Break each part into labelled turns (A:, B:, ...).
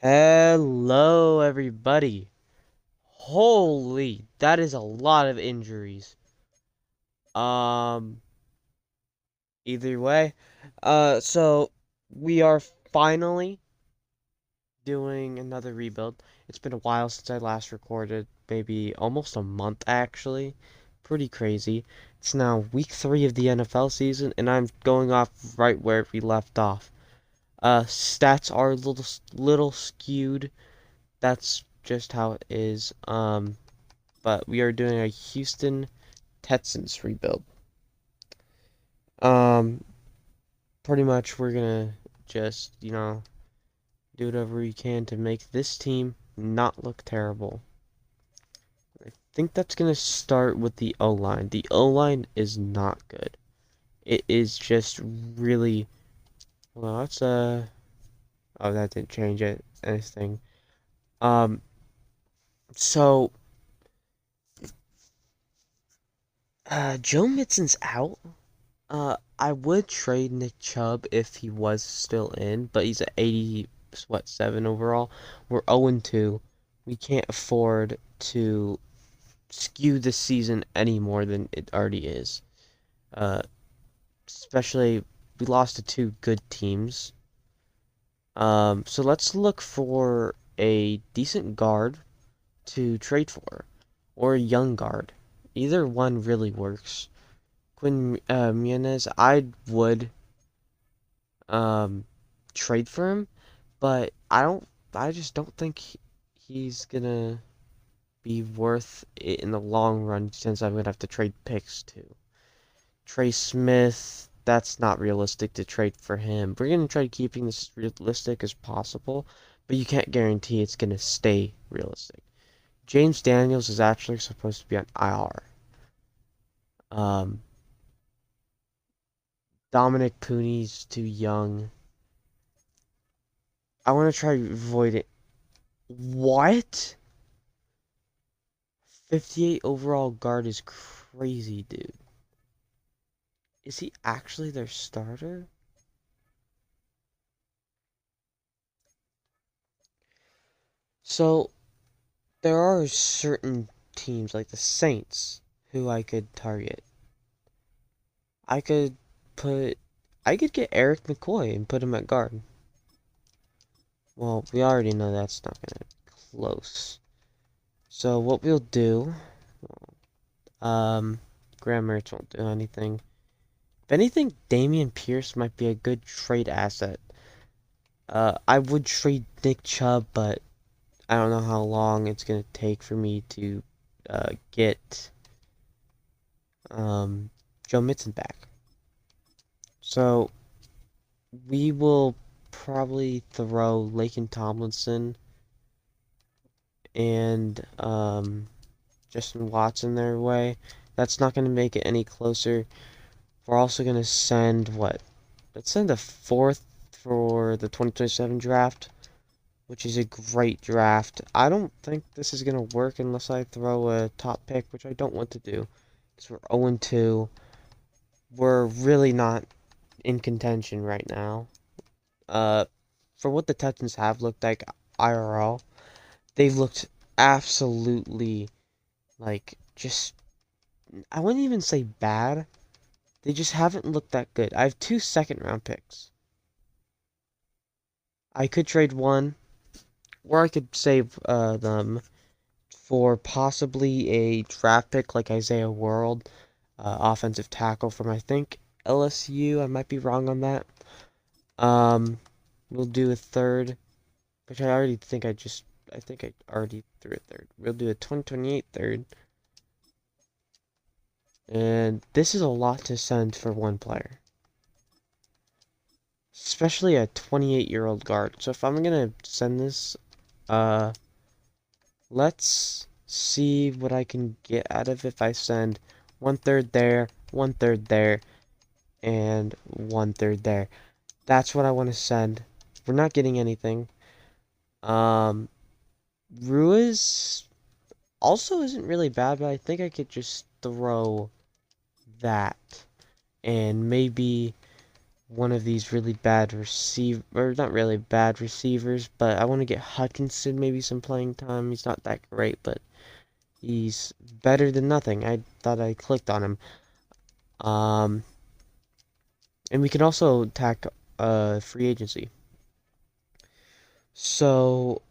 A: Hello, everybody. Holy, that is a lot of injuries. Um, Either way, so we are finally doing another rebuild. It's been a while since I last recorded, maybe almost a month actually. Pretty crazy. It's now week 3 of the NFL season, and I'm going off right where we left off. Stats are a little skewed. That's just how it is. But we are doing a Houston Texans rebuild. Um, Pretty much we're gonna just, do whatever we can to make this team not look terrible. I think that's gonna start with the O-line. The O-line is not good. It is just really, well, oh, that didn't change anything. Um, so, Joe Mixon's out. I would trade Nick Chubb if he was still in, but he's at 80, what, 7 overall. We're 0-2. We can't afford to skew this season any more than it already is. Uh, Especially we lost to two good teams. So let's look for a decent guard to trade for, or a young guard. Either one really works. Quinn Muniz, I would um trade for him, but I just don't think he's gonna be worth it in the long run since I'm gonna have to trade picks too. Trey Smith, that's not realistic to trade for him. We're gonna try keeping this as realistic as possible, but you can't guarantee it's gonna stay realistic. James Daniels is actually supposed to be on IR. Um, Dominic Cooney's too young. I want to try to avoid it. What? 58 overall guard is crazy, dude. Is he actually their starter? So, there are certain teams like the Saints who I could target. I could put I could get Eric McCoy and put him at guard. Well, we already know that's not gonna be close. So what we'll do, um, Graham Mertz won't do anything. If anything, Damian Pierce might be a good trade asset. I would trade Nick Chubb, but I don't know how long it's gonna take for me to get Joe Mixon back. So we will probably throw Laken Tomlinson and Justin Watson their way. That's not going to make it any closer. We're also going to send what? Let's send a fourth for the 2027 draft, which is a great draft. I don't think this is going to work unless I throw a top pick, which I don't want to do. Because we're 0-2. We're really not in contention right now. Uh, for what the Texans have looked like IRL, they've looked absolutely like just I wouldn't even say bad. They just haven't looked that good. I have two second round picks. I could trade one, or I could save them for possibly a draft pick like Isaiah World, offensive tackle from I think LSU. I might be wrong on that. Um, we'll do a third, which I think I already threw a third. We'll do a 2028 third. And this is a lot to send for one player. Especially a 28-year-old guard. So if I'm gonna send this, uh, let's see what I can get out of if I send 1/3 there, 1/3 there, and 1/3 there. That's what I want to send. We're not getting anything. Um, Ruiz also isn't really bad, but I think I could just throw that and maybe one of these really bad or not really bad receivers, but I want to get Hutchinson maybe some playing time. He's not that great, but he's better than nothing. I thought I clicked on him. Um, and we can also attack free agency. So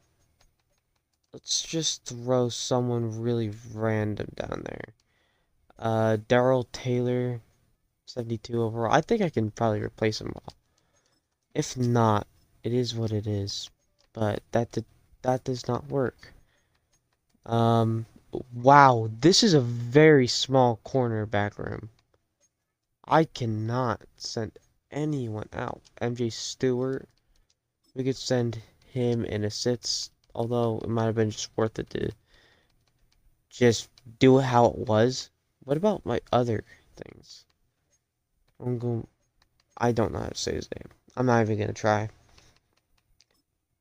A: let's just throw someone really random down there. Daryl Taylor, 72 overall. I think I can probably replace him all. If not, it is what it is. But that does not work. Um, wow, this is a very small cornerback room. I cannot send anyone out. MJ Stewart, we could send him in a sits, although it might have been just worth it to just do it how it was. What about my other things? I don't know how to say his name. I'm not even gonna try.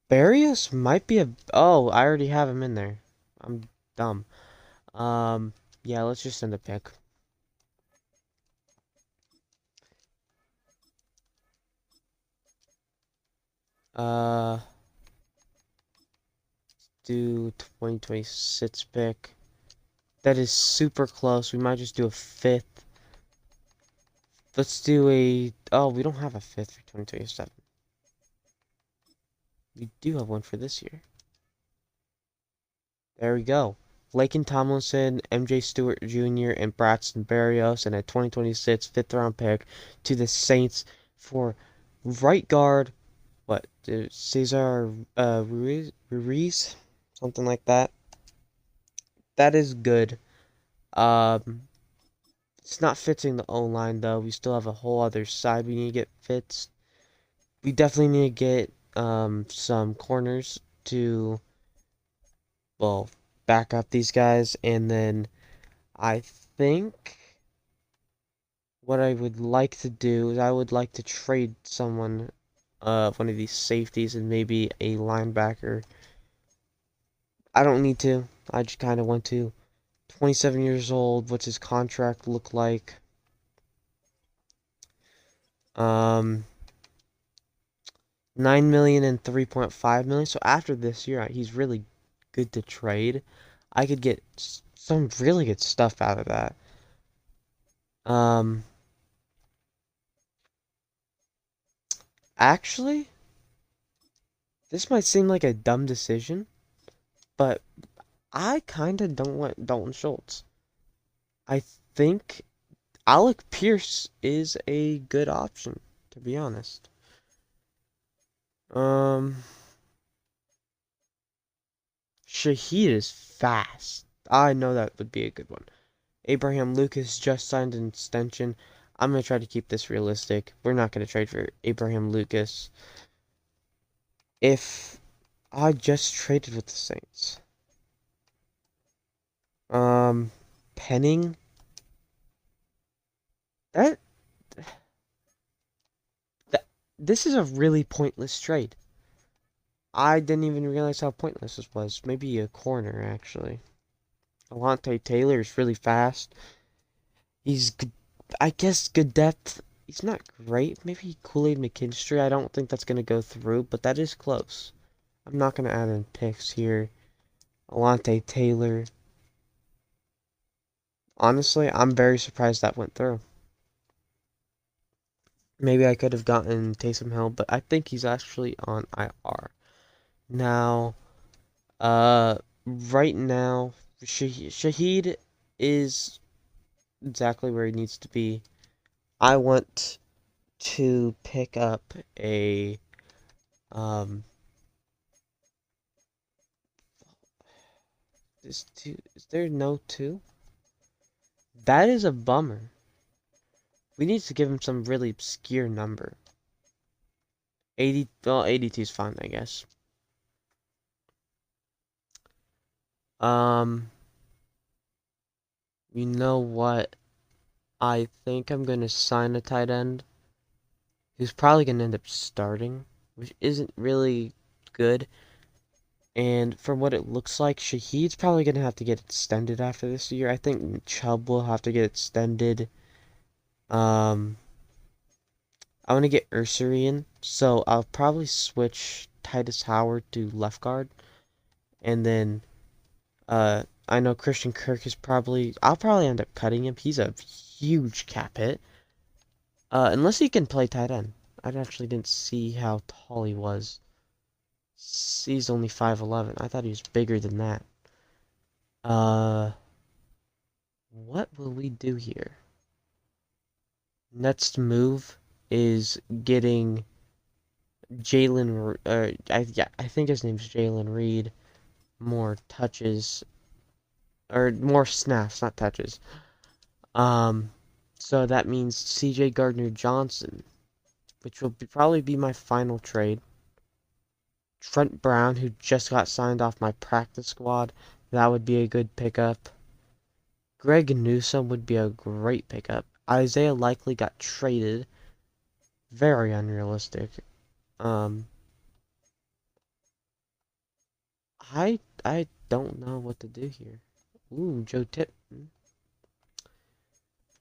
A: Barrios might be a. Oh, I already have him in there. I'm dumb. Um, yeah, let's just send a pick. Uh, do 2026 pick. That is super close. We might just do a fifth. Let's do a. Oh, we don't have a fifth for 2027. We do have one for this year. There we go. Laken Tomlinson, MJ Stewart Jr., and Braxton Berrios, and a 2026 fifth round pick to the Saints for right guard. What? Cesar Ruiz? Something like that. That is good. Um, it's not fixing the O line though. We still have a whole other side we need to get fixed. We definitely need to get some corners to well back up these guys, and then I think what I would like to do is I would like to trade someone, one of these safeties and maybe a linebacker. I don't need to. I just kind of want to. 27 years old. What's his contract look like? Um, 9 million and 3.5 million. So after this year, he's really good to trade. I could get some really good stuff out of that. Um, actually, this might seem like a dumb decision, but I kind of don't want Dalton Schultz. I think Alec Pierce is a good option, to be honest. Um, Shaheed is fast. I know that would be a good one. Abraham Lucas just signed an extension. I'm going to try to keep this realistic. We're not going to trade for Abraham Lucas. If I just traded with the Saints. Um, Penning. That, that this is a really pointless trade. I didn't even realize how pointless this was. Maybe a corner, actually. Alante Taylor is really fast. He's, I guess, good depth. He's not great. Maybe Kool-Aid McKinstry. I don't think that's going to go through, but that is close. I'm not going to add in picks here. Alante Taylor. Honestly, I'm very surprised that went through. Maybe I could have gotten Taysom Hill, but I think he's actually on IR. Now, right now, Shaheed is exactly where he needs to be. I want to pick up a um is there no two? That is a bummer. We need to give him some really obscure number. 80 well 82 is fine, I guess. Um you know what? I think I'm gonna sign a tight end who's probably gonna end up starting, which isn't really good. And from what it looks like, Shaheed's probably going to have to get extended after this year. I think Chubb will have to get extended. Um, I want to get Ursary in, so I'll probably switch Titus Howard to left guard, and then I know Christian Kirk is probably I'll probably end up cutting him. He's a huge cap hit. Unless he can play tight end. I actually didn't see how tall he was. He's only 5'11". I thought he was bigger than that. Uh, what will we do here? Next move is getting Jalen. I think his name's Jalen Reed. More touches or more snaps, not touches. Um, so that means C.J. Gardner-Johnson, which will probably be my final trade. Trent Brown, who just got signed off my practice squad, that would be a good pickup. Greg Newsome would be a great pickup. Isaiah Likely got traded. Very unrealistic. Um, I don't know what to do here. Ooh, Joe Tip.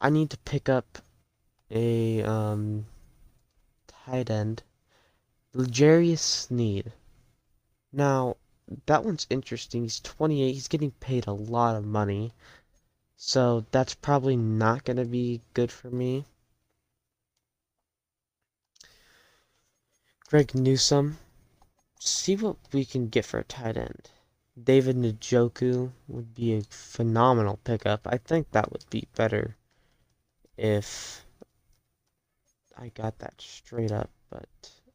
A: I need to pick up a tight end. L'Jarius Sneed. Now, that one's interesting. He's 28. He's getting paid a lot of money. So that's probably not going to be good for me. Greg Newsome. See what we can get for a tight end. David Njoku would be a phenomenal pickup. I think that would be better if I got that straight up, but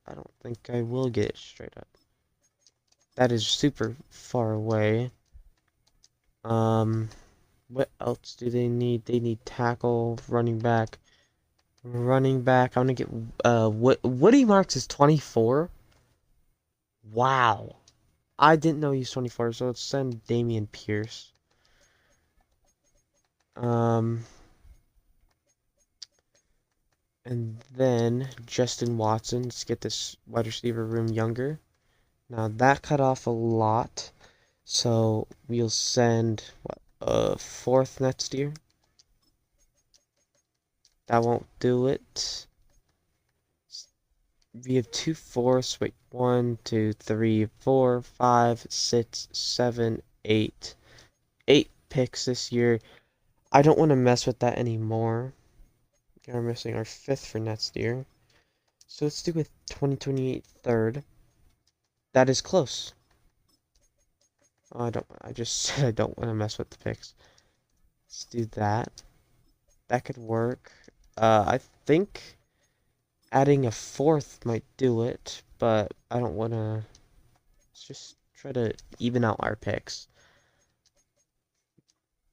A: I don't think I will get it straight up. That is super far away. What else do they need? They need tackle, running back. Running back. I'm gonna get Woody Marks is 24. Wow. I didn't know he was 24, so let's send Damian Pierce. And then Justin Watson. Let's get this wide receiver room younger. Now that cut off a lot. So we'll send what fourth next year. That won't do it. We have 2 fourths. Wait, 1, 2, 3, 4, 5, 6, 7, 8. 8 picks this year. I don't want to mess with that anymore. We're missing our 5th for next year. So let's do a 2028 third. That is close. Oh, I just said I don't want to mess with the picks. Let's do that. That could work. I think adding a 4th might do it, but I don't want to. Let's just try to even out our picks.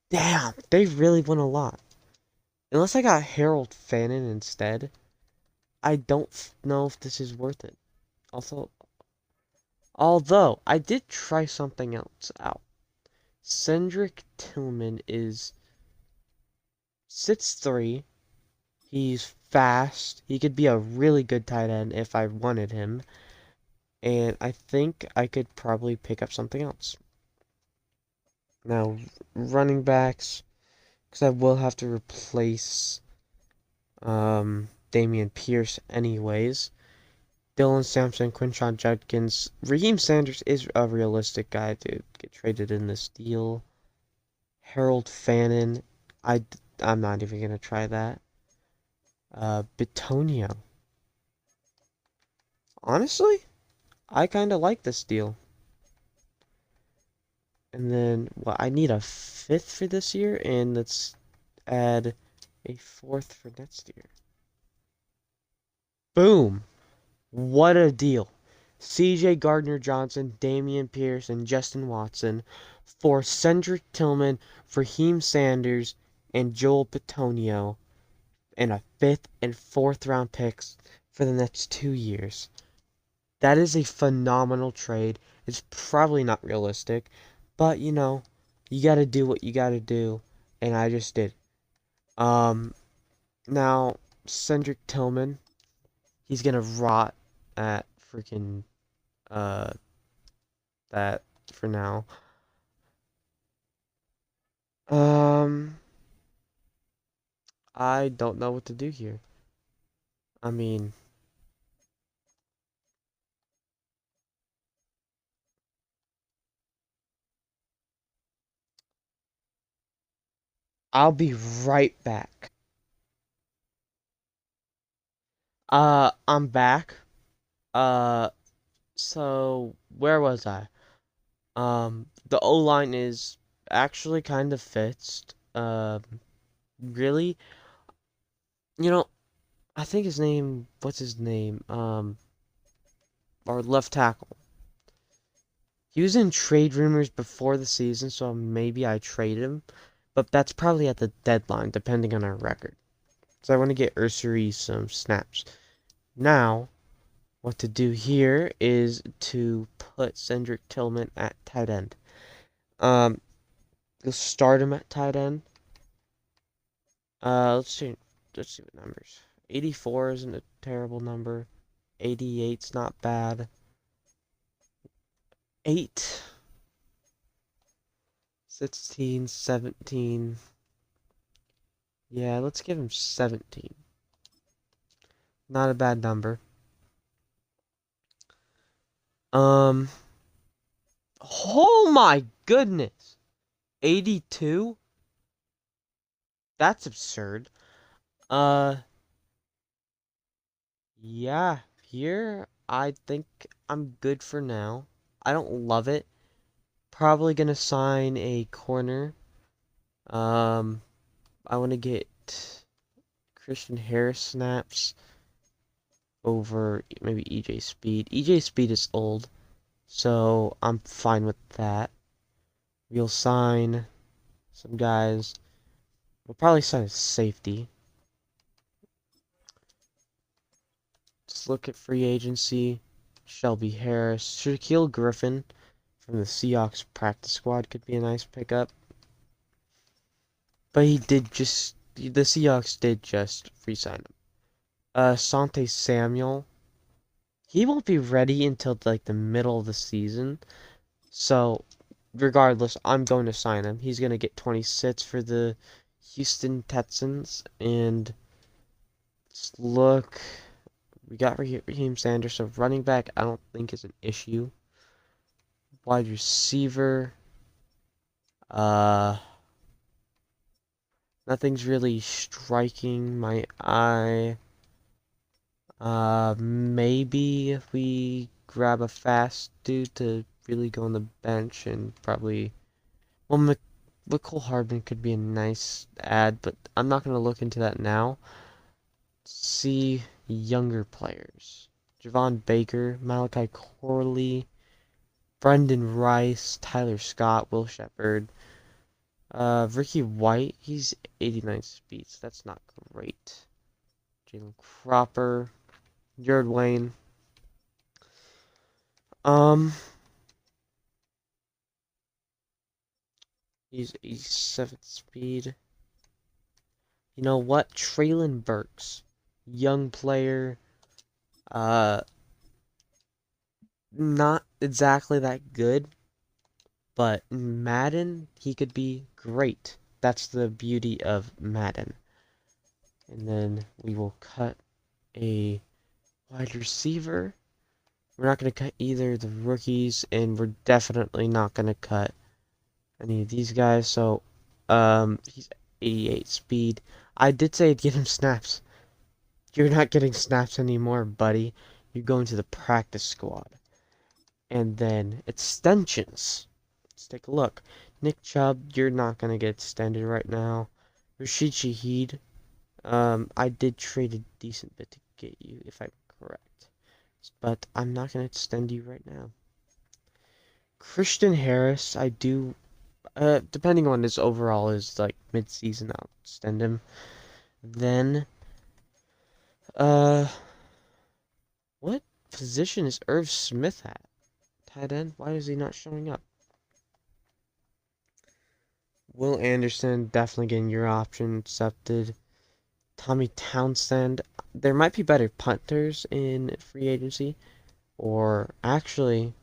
A: Damn, they really won a lot. Unless I got Harold Fannin instead, I don't know if this is worth it. Although I did try something else out. Cedric Tillman is 6'3". He's fast. He could be a really good tight end if I wanted him. And I think I could probably pick up something else. Now, running backs, because I will have to replace Damian Pierce anyways. Dylan Sampson, Quinshon Judkins. Raheem Sanders is a realistic guy to get traded in this deal. Harold Fannin. I'm not even going to try that. Bitonio. Honestly, I kind of like this deal. And then, well, I need a 5th for this year, and let's add a 4th for next year. Boom! What a deal. C.J. Gardner-Johnson, Damian Pierce, and Justin Watson for Cedric Tillman, Raheem Sanders, and Joel Bitonio, and a 5th and 4th round picks for the next 2 years. That is a phenomenal trade. It's probably not realistic, but you know, you gotta do what you gotta do, and I just did. Now Cedric Tillman, he's gonna rot at freaking uh that for now. Um, I don't know what to do here. I mean, I'll be right back. I'm back. Uh, so where was I? The O-line is actually kind of fixed. Really, you know, I think his name, what's his name? Our left tackle. He was in trade rumors before the season, so maybe I trade him, but that's probably at the deadline, depending on our record. So I want to get Ursary some snaps. Now, what to do here is to put Cedric Tillman at tight end. Um, you'll start him at tight end. Let's see. Let's see what numbers. 84 isn't a terrible number. 88's not bad. 8, 16, 17. Yeah, let's give him 17. Not a bad number. Um, oh my goodness. 82? That's absurd. Uh, yeah, here I think I'm good for now. I don't love it. Probably gonna sign a corner. Um, I want to get Christian Harris snaps over maybe EJ Speed. EJ Speed is old, so I'm fine with that. We'll sign some guys. We'll probably sign a safety. Just look at free agency. Shelby Harris. Shaquille Griffin from the Seahawks practice squad could be a nice pickup. But the Seahawks did just re-sign him. Sante Samuel. He won't be ready until like the middle of the season. So, regardless, I'm going to sign him. He's going to get 26 for the Houston Texans. And let's look. We got Raheem Sanders. So, running back, I don't think is an issue. Wide receiver. Uh, Nothing's really striking my eye. Maybe if we grab a fast dude to really go on the bench and probably, well, McCole Hardman could be a nice add, but I'm not going to look into that now. See younger players. Javon Baker, Malachi Corley, Brendan Rice, Tyler Scott, Will Shepard, Ricky White, he's 89 speeds. That's not great. Jalen Cropper, Jared Wayne. Um, he's 87 speed. You know what? Traylon Burks, young player. Uh, Not exactly that good, but Madden, he could be great. That's the beauty of Madden. And then we will cut a wide receiver. We're not going to cut either the rookies, and we're definitely not going to cut any of these guys. So, he's 88 speed. I did say I'd get him snaps. You're not getting snaps anymore, buddy. You're going to the practice squad. And then extensions. Let's take a look. Nick Chubb, you're not going to get extended right now. Rashid Shaheed, I did trade a decent bit to get you, if I'm correct. But I'm not going to extend you right now. Christian Harris, I do, depending on his overall is like mid-season, I'll extend him. Then, uh, what position is Irv Smith at? Tight end? Why is he not showing up? Will Anderson, definitely getting your option accepted. Tommy Townsend. There might be better punters in free agency. Or actually,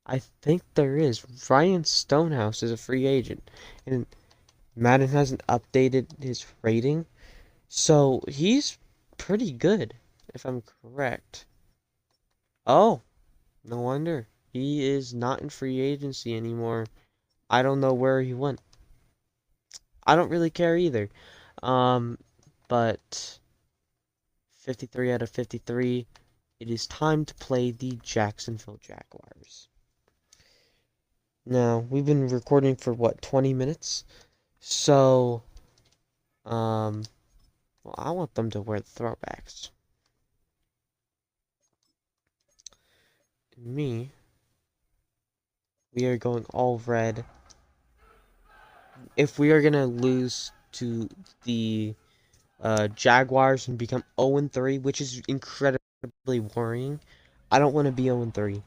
A: I think there is. Ryan Stonehouse is a free agent. And Madden hasn't updated his rating. So he's pretty good, if I'm correct. Oh, no wonder. He is not in free agency anymore. I don't know where he went. I don't really care either. But 53 out of 53. It is time to play the Jacksonville Jaguars. Now, we've been recording for what, 20 minutes? So, well, I want them to wear the throwbacks. Me, we are going all red. If we are gonna lose to the Jaguars and become 0-3, which is incredibly worrying, I don't want to be 0-3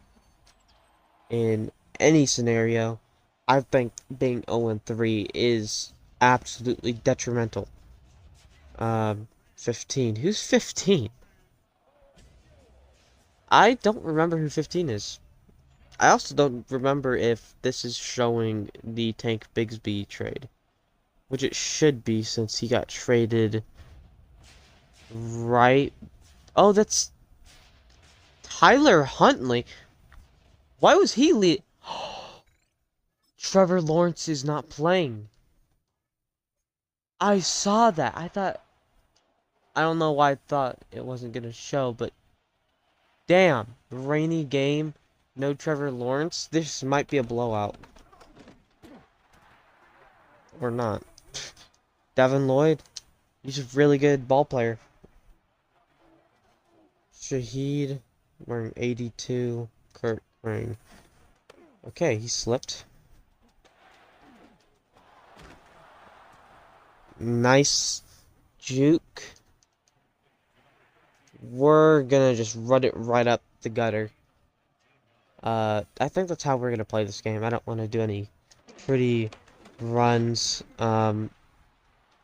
A: in any scenario. I think being 0-3 is absolutely detrimental. 15. Who's 15? I don't remember who 15 is. I also don't remember if this is showing the Tank Bigsby trade, which it should be since he got traded right. Oh, that's Tyler Huntley. Why was he lead? Trevor Lawrence is not playing. I saw that. I don't know why I thought it wasn't going to show, but damn, rainy game, no Trevor Lawrence. This might be a blowout. Or not. Devin Lloyd, he's a really good ball player. Shaheed wearing 82. Kurt wearing... Okay, he slipped. Nice juke. We're gonna just run it right up the gutter. I think that's how we're gonna play this game. I don't want to do any pretty runs.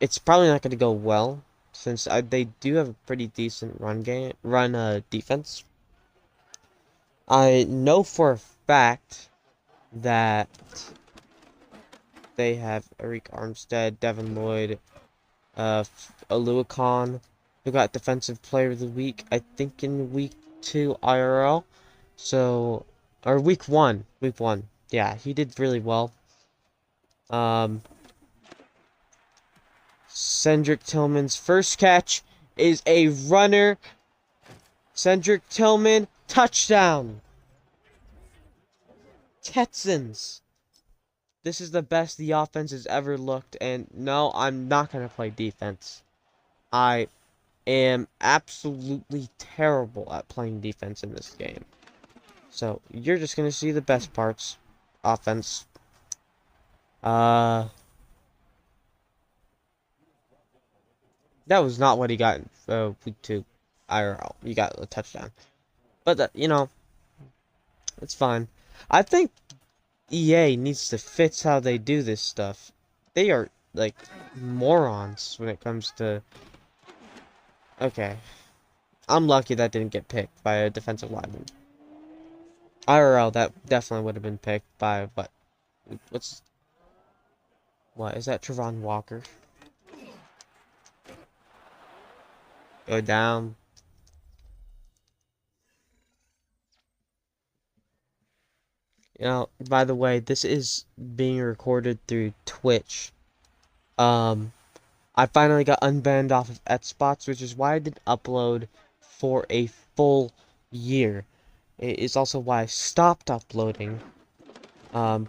A: It's probably not gonna go well since they do have a pretty decent defense. I know for a fact that they have Arik Armstead, Devin Lloyd, Aluakon, who got Defensive Player of the Week, I think in week 2 IRL. So, or week 1. Yeah, he did really well. Cedric Tillman's first catch is a runner. Cedric Tillman, touchdown. Texans. This is the best the offense has ever looked, and no, I'm not going to play defense. I am absolutely terrible at playing defense in this game. So, you're just going to see the best parts. Offense. That was not what he got in week 2 IRL. He got a touchdown. But, you know, it's fine. I think EA needs to fix how they do this stuff. They are, like, morons when it comes to... Okay. I'm lucky that didn't get picked by a defensive lineman. IRL, that definitely would have been picked by, what? What, is that Trevon Walker? Go down. You know, by the way, this is being recorded through Twitch. I finally got unbanned off of Xbox, which is why I didn't upload for a full year. It is also why I stopped uploading,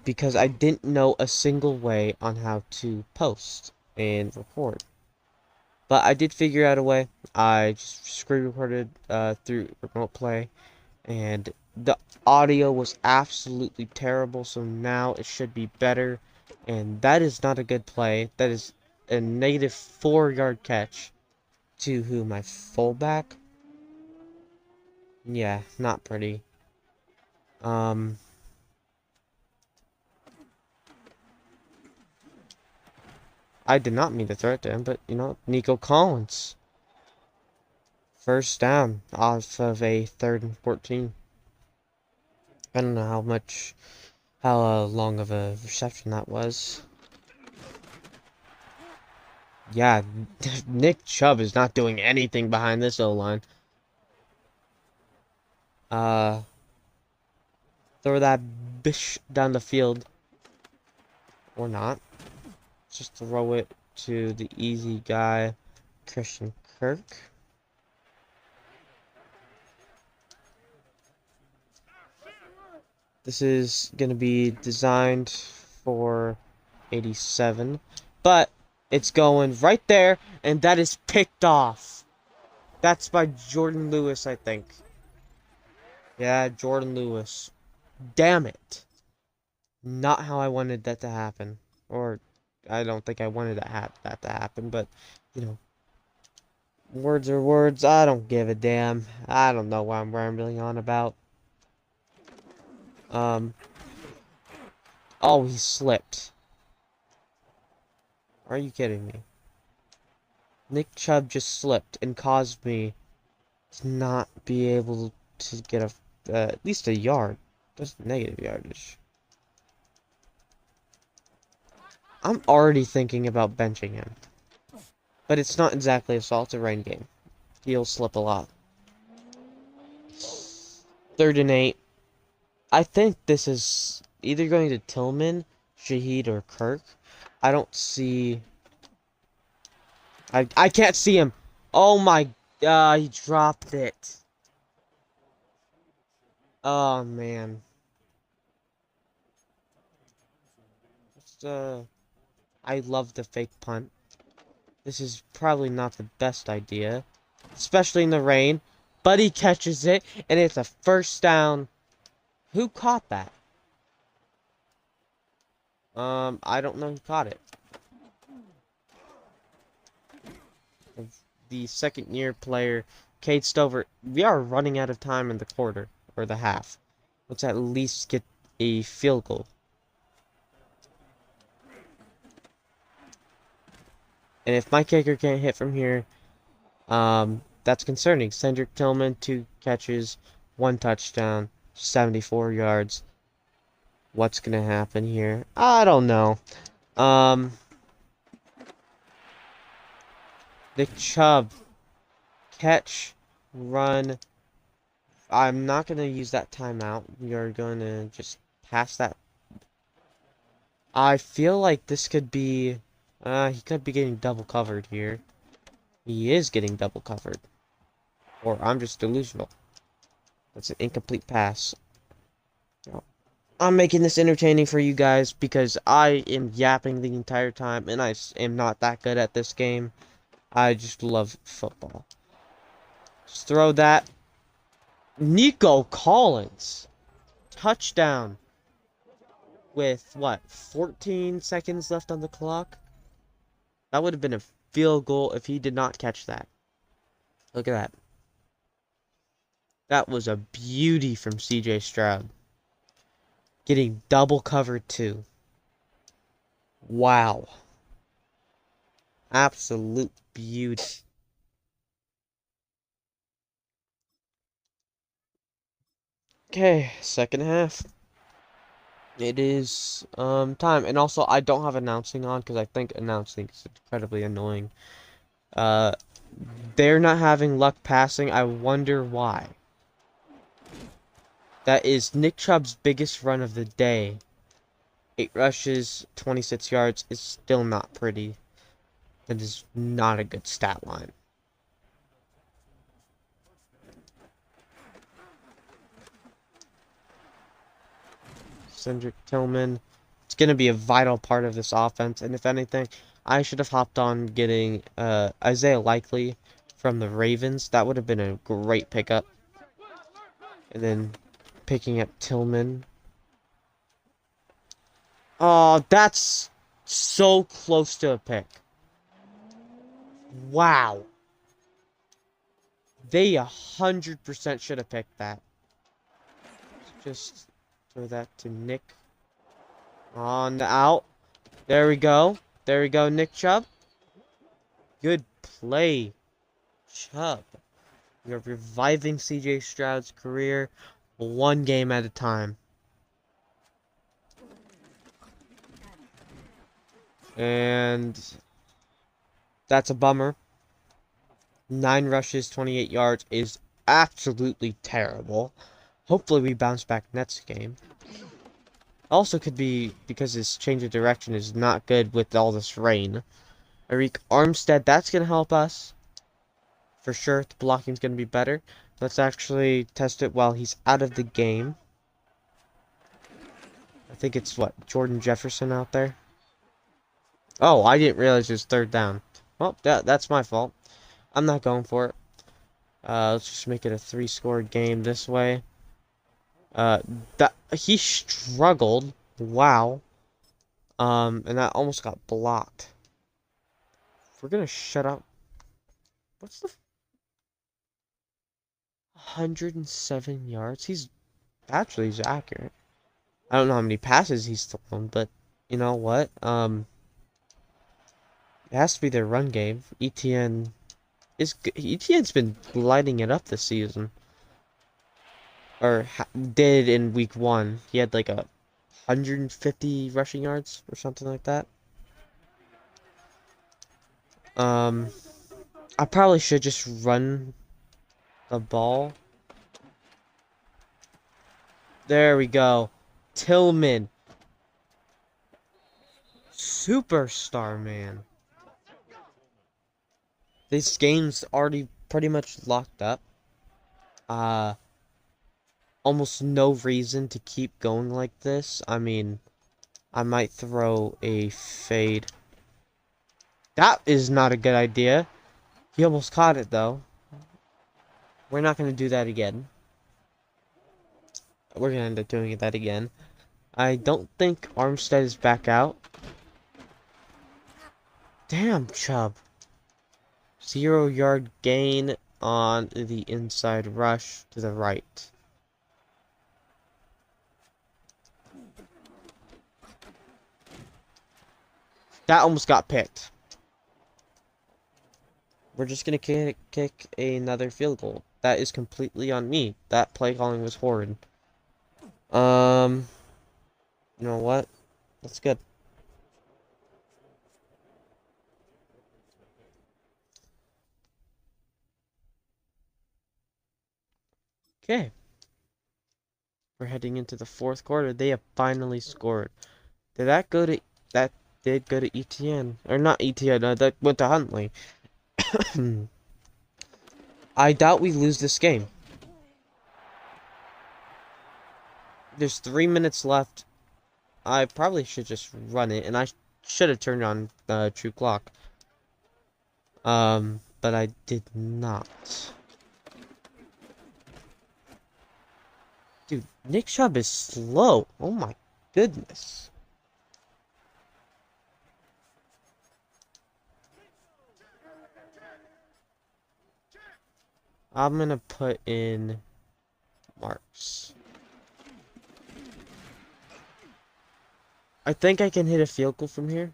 A: because I didn't know a single way on how to post and record. But I did figure out a way. I just screen recorded through remote play, and the audio was absolutely terrible, so now it should be better. And that is not a good play. That is a negative 4-yard catch to who, my fullback? Yeah, not pretty. I did not mean to throw it to him, but, you know, Nico Collins. First down off of a 3rd and 14. I don't know how long of a reception that was. Yeah, Nick Chubb is not doing anything behind this O-line. Throw that bish down the field. Or not. Just throw it to the easy guy, Christian Kirk. This is going to be designed for 87, but it's going right there, and that is picked off. That's by Jordan Lewis, I think. Yeah, Jordan Lewis. Damn it. Not how I wanted that to happen. Or, I don't think I wanted that to happen, but, you know, words are words. I don't give a damn. I don't know what I'm rambling on about. Oh, he slipped. Are you kidding me? Nick Chubb just slipped and caused me to not be able to get at least a yard. That's negative yardage. I'm already thinking about benching him. But it's not exactly a salt to rain game. He'll slip a lot. 3rd and 8. I think this is either going to Tillman, Shaheed, or Kirk. I don't see... I can't see him. Oh my... he dropped it. Oh, man. I love the fake punt. This is probably not the best idea. Especially in the rain. But he catches it, and it's a 1st down. Who caught that? I don't know who caught it. The 2nd-year player, Cade Stover. We are running out of time in the quarter, or the half. Let's at least get a field goal. And if my kicker can't hit from here, that's concerning. Cedric Tillman, 2 catches, 1 touchdown, 74 yards. What's gonna happen here? I don't know. Nick Chubb. Catch. Run. I'm not gonna use that timeout. We are gonna just pass that. I feel like this could be... he could be getting double covered here. He is getting double covered. Or I'm just delusional. That's an incomplete pass. I'm making this entertaining for you guys because I am yapping the entire time and I am not that good at this game. I just love football. Just throw that. Nico Collins. Touchdown. With, what, 14 seconds left on the clock? That would have been a field goal if he did not catch that. Look at that. That was a beauty from CJ Stroud. Getting double covered too. Wow. Absolute beauty. Okay, 2nd half. It is time. And also I don't have announcing on because I think announcing is incredibly annoying. They're not having luck passing. I wonder why. That is Nick Chubb's biggest run of the day. 8 rushes, 26 yards is still not pretty. That is not a good stat line. Cedric Tillman. It's going to be a vital part of this offense. And if anything, I should have hopped on getting Isaiah Likely from the Ravens. That would have been a great pickup. And then picking up Tillman. Oh, that's so close to a pick. Wow. They 100% should have picked that. Just throw that to Nick. On the out. There we go. There we go, Nick Chubb. Good play, Chubb. You're reviving CJ Stroud's career 1 game at a time. And that's a bummer. 9 rushes, 28 yards is absolutely terrible. Hopefully we bounce back next game. Also could be because his change of direction is not good with all this rain. Arik Armstead, that's going to help us. For sure, the blocking's going to be better. Let's actually test it while he's out of the game. I think it's, what, Jordan Jefferson out there? Oh, I didn't realize it was third down. Well, that's my fault. I'm not going for it. Let's just make it a 3-score game this way. That he struggled. Wow. And that almost got blocked. We're gonna shut up. What's the 107 yards? He's accurate. I don't know how many passes he's thrown, but you know what? It has to be their run game. ETN's been lighting it up this season. Or did in week 1. He had like a 150 rushing yards or something like that. I probably should just run the ball. There we go. Tillman. Superstar, man. This game's already pretty much locked up. Almost no reason to keep going like this. I mean, I might throw a fade. That is not a good idea. He almost caught it, though. We're not going to do that again. We're going to end up doing that again. I don't think Armstead is back out. Damn, Chubb. 0-yard gain on the inside rush to the right. That almost got picked. We're just going to kick another field goal. That is completely on me. That play calling was horrid. You know what? That's good. Okay. We're heading into the 4th quarter. They have finally scored. Did that go to... That did go to ETN. Or not ETN, that went to Huntley. I doubt we lose this game. There's 3 minutes left. I probably should just run it, and I should have turned on the true clock. But I did not. Dude, Nick Chubb is slow. Oh my goodness. I'm gonna put in Marks. I think I can hit a field goal from here.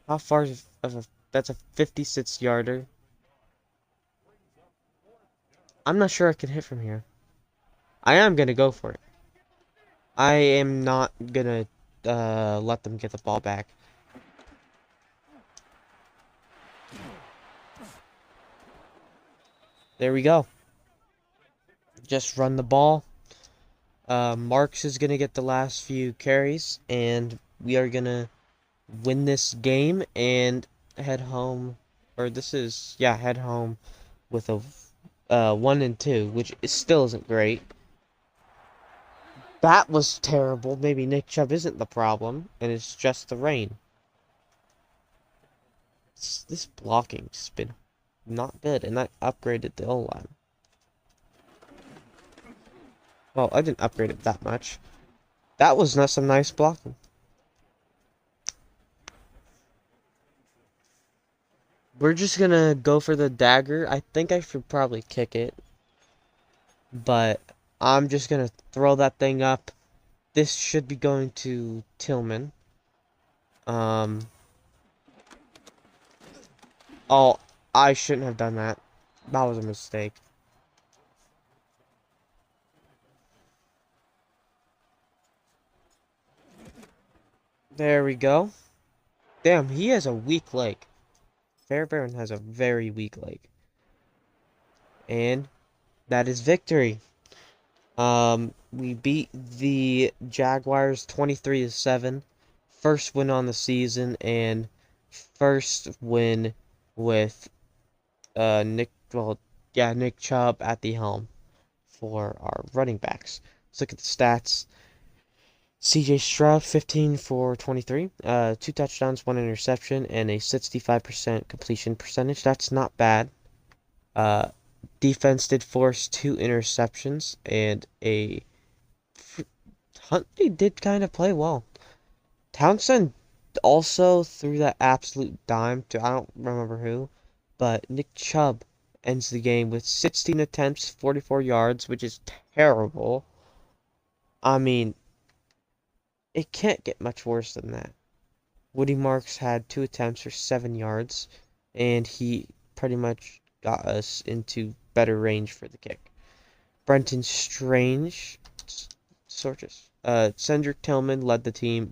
A: How far of a... That's a 56-yarder. I'm not sure I can hit from here. I am gonna go for it. I am not gonna let them get the ball back. There we go. Just run the ball. Marks is gonna get the last few carries, and we are gonna win this game and head home. Or head home with a 1-2, which still isn't great. That was terrible. Maybe Nick Chubb isn't the problem, and it's just the rain. This blocking's been not good, and I upgraded the O-line. Well, I didn't upgrade it that much. That was not some nice blocking. We're just gonna go for the dagger. I think I should probably kick it. But I'm just gonna throw that thing up. This should be going to Tillman. Oh, I shouldn't have done that. That was a mistake. There we go. Damn, he has a weak leg. Fairbairn has a very weak leg. And that is victory. We beat the Jaguars 23-7. first win on the season and first win with Nick Chubb at the helm for our running backs. Let's look at the stats. CJ Stroud, 15 for 23, 2 touchdowns, 1 interception, and a 65% completion percentage. That's not bad. Uh, Defense did force 2 interceptions, and Huntley did kind of play well. Townsend also threw that absolute dime to I don't remember who, but Nick Chubb ends the game with 16 attempts, 44 yards, which is terrible. I mean, it can't get much worse than that. Woody Marks had 2 attempts for 7 yards, and he pretty much got us into better range for the kick. Brenton Strange, Cedric Tillman led the team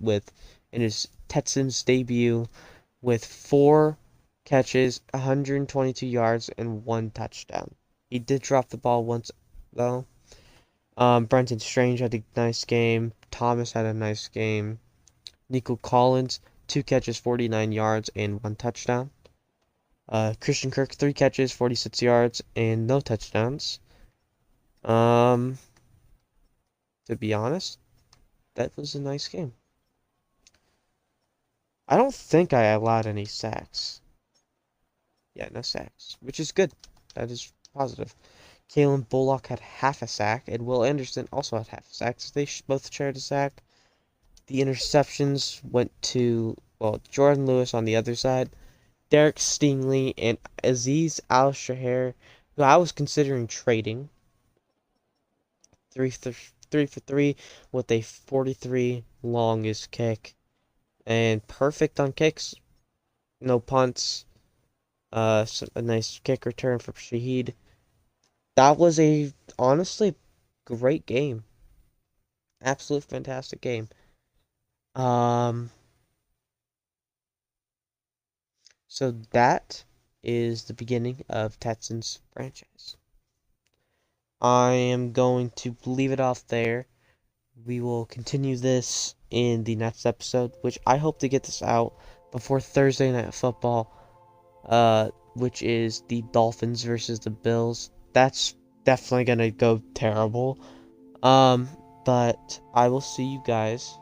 A: in his Texans debut with 4 catches, 122 yards, and 1 touchdown. He did drop the ball once, though. Brenton Strange had a nice game. Thomas had a nice game. Nico Collins, 2 catches, 49 yards, and 1 touchdown. Christian Kirk, 3 catches, 46 yards, and no touchdowns. To be honest, that was a nice game. I don't think I allowed any sacks. Yeah, no sacks, which is good. That is positive. Kalen Bullock had half a sack, and Will Anderson also had half a sack. So they both shared a sack. The interceptions went to, well, Jordan Lewis on the other side, Derek Stingley, and Aziz Al-Shahir, who I was considering trading. 3 for 3 with a 43 longest kick. And perfect on kicks. No punts. A nice kick return from Shaheed. That was a honestly great game. Absolute fantastic game. So that is the beginning of Tetson's franchise. I am going to leave it off there. We will continue this in the next episode, which I hope to get this out before Thursday Night Football, which is the Dolphins versus the Bills. That's definitely gonna go terrible. But I will see you guys